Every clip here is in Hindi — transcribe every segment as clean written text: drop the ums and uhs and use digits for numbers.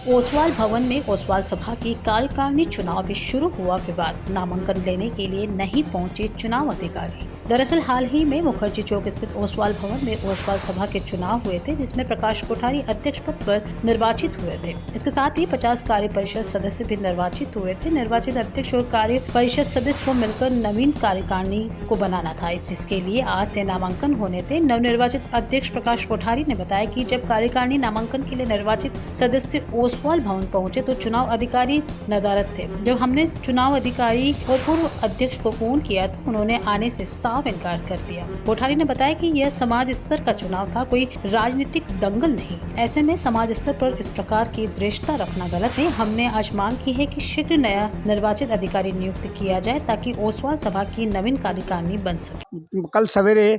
ओसवाल भवन में ओसवाल सभा की कार्यकारिणी चुनाव में शुरू हुआ विवाद। नामांकन लेने के लिए नहीं पहुंचे चुनाव अधिकारी। दरअसल हाल ही में मुखर्जी चौक स्थित ओसवाल भवन में ओसवाल सभा के चुनाव हुए थे, जिसमें प्रकाश कोठारी अध्यक्ष पद पर निर्वाचित हुए थे। इसके साथ ही 50 कार्य परिषद सदस्य भी निर्वाचित हुए थे। निर्वाचित अध्यक्ष और कार्य परिषद सदस्य को मिलकर नवीन कार्यकारिणी को बनाना था। इसके लिए आज से नामांकन होने थे। नवनिर्वाचित अध्यक्ष प्रकाश कोठारी ने बताया कि जब कार्यकारिणी नामांकन के लिए निर्वाचित सदस्य ओसवाल भवन पहुंचे तो चुनाव अधिकारी नदारद थे। जब हमने चुनाव अधिकारी और पूर्व अध्यक्ष को फोन किया तो उन्होंने आने से साफ इनकार कर दिया। कोठारी ने बताया कि यह समाज स्तर का चुनाव था, कोई राजनीतिक दंगल नहीं। ऐसे में समाज स्तर पर इस प्रकार की दृष्टता रखना गलत है। हमने आज मांग की है कि शीघ्र नया निर्वाचित अधिकारी नियुक्त किया जाए ताकि ओसवाल सभा की नवीन कार्यकारिणी बन सके। कल सवेरे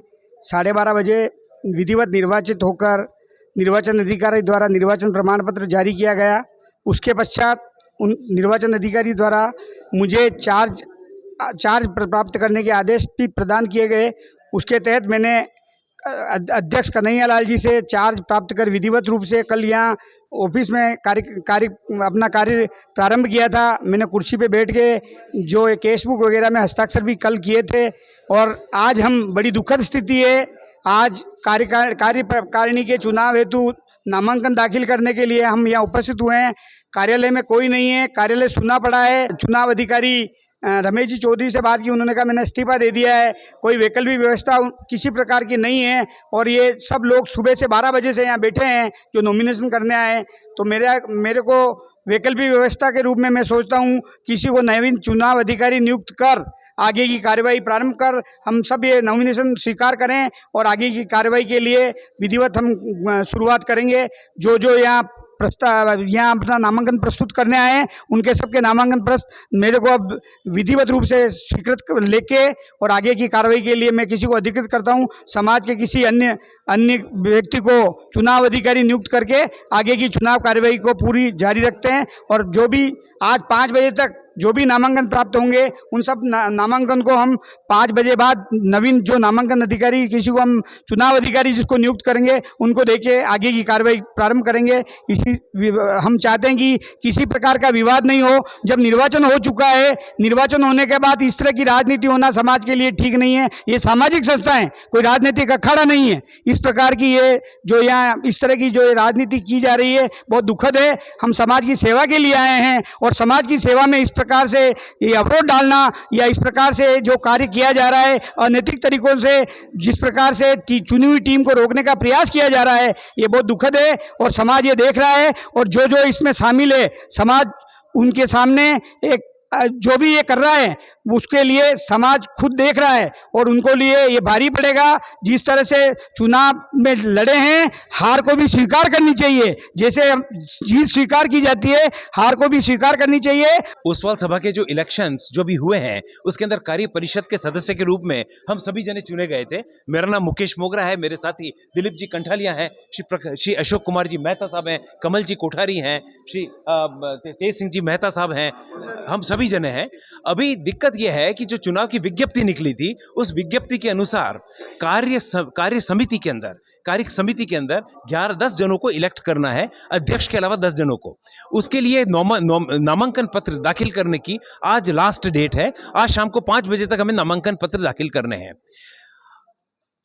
12:30 बजे विधिवत निर्वाचित होकर निर्वाचन अधिकारी द्वारा निर्वाचन प्रमाण पत्र जारी किया गया। उसके पश्चात उन निर्वाचन अधिकारी द्वारा मुझे चार्ज प्राप्त करने के आदेश भी प्रदान किए गए। उसके तहत मैंने अध्यक्ष कन्हैया लाल जी से चार्ज प्राप्त कर विधिवत रूप से कल यहाँ ऑफिस में अपना कार्य प्रारंभ किया था। मैंने कुर्सी पे बैठ के जो केस बुक वगैरह में हस्ताक्षर भी कल किए थे। और आज हम बड़ी दुखद स्थिति है, आज कार्यकारिणी के चुनाव हेतु नामांकन दाखिल करने के लिए हम यहाँ उपस्थित हुए हैं। कार्यालय में कोई नहीं है, कार्यालय सुना पड़ा है। चुनाव अधिकारी रमेश जी चौधरी से बात की, उन्होंने कहा मैंने इस्तीफा दे दिया है, कोई वैकल्पिक व्यवस्था किसी प्रकार की नहीं है। और ये सब लोग सुबह से 12 बजे से यहाँ बैठे हैं जो नॉमिनेशन करने आए। तो मेरे को वैकल्पिक व्यवस्था के रूप में मैं सोचता हूँ किसी को नवीन चुनाव अधिकारी नियुक्त कर आगे की कार्रवाई प्रारंभ कर हम सब ये नॉमिनेशन स्वीकार करें और आगे की कार्रवाई के लिए विधिवत हम शुरुआत करेंगे। जो यहाँ अपना नामांकन प्रस्तुत करने आए हैं उनके सबके नामांकन प्रश्न मेरे को अब विधिवत रूप से स्वीकृत लेके और आगे की कार्रवाई के लिए मैं किसी को अधिकृत करता हूं। समाज के किसी अन्य व्यक्ति को चुनाव अधिकारी नियुक्त करके आगे की चुनाव कार्रवाई को पूरी जारी रखते हैं। और जो भी आज 5 बजे तक जो भी नामांकन प्राप्त होंगे उन सब नामांकन को हम 5 बजे बाद नवीन जो नामांकन अधिकारी किसी को हम चुनाव अधिकारी जिसको नियुक्त करेंगे उनको देके आगे की कार्रवाई प्रारंभ करेंगे। हम चाहते हैं कि किसी प्रकार का विवाद नहीं हो। जब निर्वाचन हो चुका है, निर्वाचन होने के बाद इस तरह की राजनीति होना समाज के लिए ठीक नहीं है। ये सामाजिक संस्था है, कोई राजनीतिक अखाड़ा नहीं है। इस प्रकार की ये जो यहाँ इस तरह की जो राजनीति की जा रही है बहुत दुखद है। हम समाज की सेवा के लिए आए हैं और समाज की सेवा में इस प्रकार से ये अवरोध डालना या इस प्रकार से जो कार्य किया जा रहा है अनैतिक तरीकों से जिस प्रकार से चुनी हुई टीम को रोकने का प्रयास किया जा रहा है ये बहुत दुखद है। और समाज ये देख रहा है और जो इसमें शामिल है समाज उनके सामने एक जो भी ये कर रहा है उसके लिए समाज खुद देख रहा है और उनको लिए ये भारी पड़ेगा। जिस तरह से चुनाव में लड़े हैं हार को भी स्वीकार करनी चाहिए, जैसे जीत स्वीकार की जाती है हार को भी स्वीकार करनी चाहिए। ओसवाल सभा के जो इलेक्शंस जो भी हुए हैं उसके अंदर कार्य परिषद के सदस्य के रूप में हम सभी जने चुने गए थे। मेरा नाम मुकेश मोगरा है, मेरे साथी दिलीप जी कंठालिया हैं, श्री अशोक कुमार जी मेहता साहब हैं, कमल जी कोठारी हैं, श्री तेज सिंह जी मेहता साहब हैं, हम सभी जने हैं। अभी दिक्कत यह है कि जो चुनाव की विज्ञप्ति निकली थी उस विज्ञप्ति के अनुसार कार्य समिति के अंदर 10 जनों को इलेक्ट करना है, अध्यक्ष के अलावा 10 जनों को। उसके लिए नामांकन पत्र दाखिल करने की आज लास्ट डेट है। आज शाम को 5 बजे तक हमें नामांकन पत्र दाखिल करने हैं।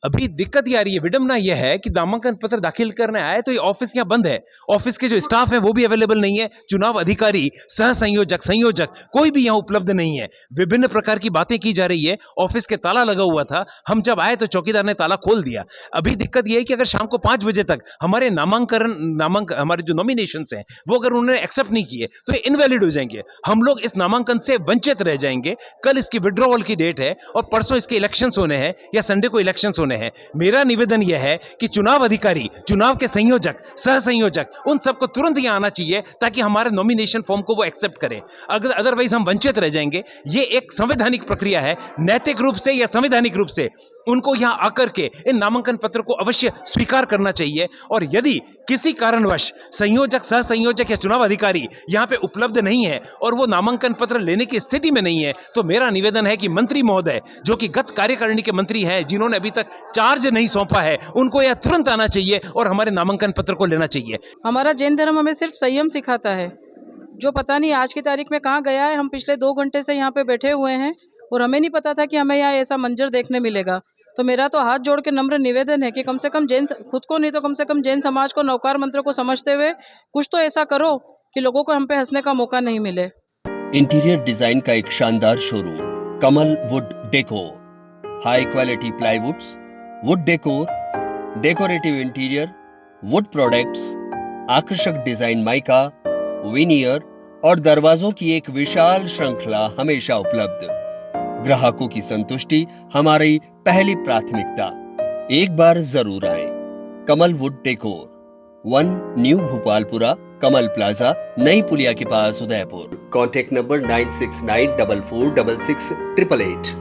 अभी दिक्कत ये आ रही है, विडंबना यह है कि नामांकन पत्र दाखिल करने आए तो ये ऑफिस यहाँ बंद है, ऑफिस के जो स्टाफ है वो भी अवेलेबल नहीं है, चुनाव अधिकारी सह संयोजक कोई भी यहाँ उपलब्ध नहीं है। विभिन्न प्रकार की बातें की जा रही है। ऑफिस के ताला लगा हुआ था, हम जब आए तो चौकीदार ने ताला खोल दिया। अभी दिक्कत यह है कि अगर शाम को 5 बजे तक हमारे हमारे जो नॉमिनेशंस हैं वो अगर उन्होंने एक्सेप्ट नहीं किए तो ये इनवैलिड हो जाएंगे, हम लोग इस नामांकन से वंचित रह जाएंगे। कल इसकी विड्रॉवल की डेट है और परसों इसके इलेक्शंस होने हैं या संडे को इलेक्शंस होने हैं। मेरा निवेदन यह है कि चुनाव अधिकारी, चुनाव के संयोजक, सह संयोजक उन सबको तुरंत यहां आना चाहिए ताकि हमारे नॉमिनेशन फॉर्म को वो एक्सेप्ट करें। अदरवाइज हम वंचित रह जाएंगे। ये एक संवैधानिक प्रक्रिया है, नैतिक रूप से या संवैधानिक रूप से उनको यहाँ आकर के इन नामांकन पत्र को अवश्य स्वीकार करना चाहिए। और यदि किसी कारणवश संयोजक, सह संयोजक या चुनाव अधिकारी यहाँ पे उपलब्ध नहीं है और वो नामांकन पत्र लेने की स्थिति में नहीं है, तो मेरा निवेदन है कि मंत्री महोदय, जो कि गत कार्यकारिणी के मंत्री हैं, जिन्होंने अभी तक चार्ज नहीं सौंपा है, उनको यह तुरंत आना चाहिए और हमारे नामांकन पत्र को लेना चाहिए। हमारा जैन धर्म हमें सिर्फ संयम सिखाता है, जो पता नहीं आज की तारीख में कहाँ गया है। हम पिछले 2 घंटे से यहाँ पे बैठे हुए हैं और हमें नहीं पता था कि हमें यहाँ ऐसा मंजर देखने मिलेगा। तो मेरा तो हाथ जोड़ के नम्र निवेदन है कि कम से कम जैन, खुद को नहीं तो कम से कम जैन समाज को, नवकार मंत्र को समझते हुए कुछ तो ऐसा करो कि लोगों को हम पे हंसने का मौका नहीं मिले। इंटीरियर डिजाइन का एक शानदार showroom Kamal wood decor, high quality प्लाईवुड्स, would decor, decorative interior, would products, आकर्षक डिजाइन माइका, विनियर और दरवाजों की एक विशाल श्रृंखला हमेशा उपलब्ध। ग्राहकों की संतुष्टि हमारी पहली प्राथमिकता। एक बार जरूर आए। Kamal wood decor, 1 new Bhopalpura, Kamal plaza, नई पुलिया के पास, उदयपुर। Contact number 9694466688।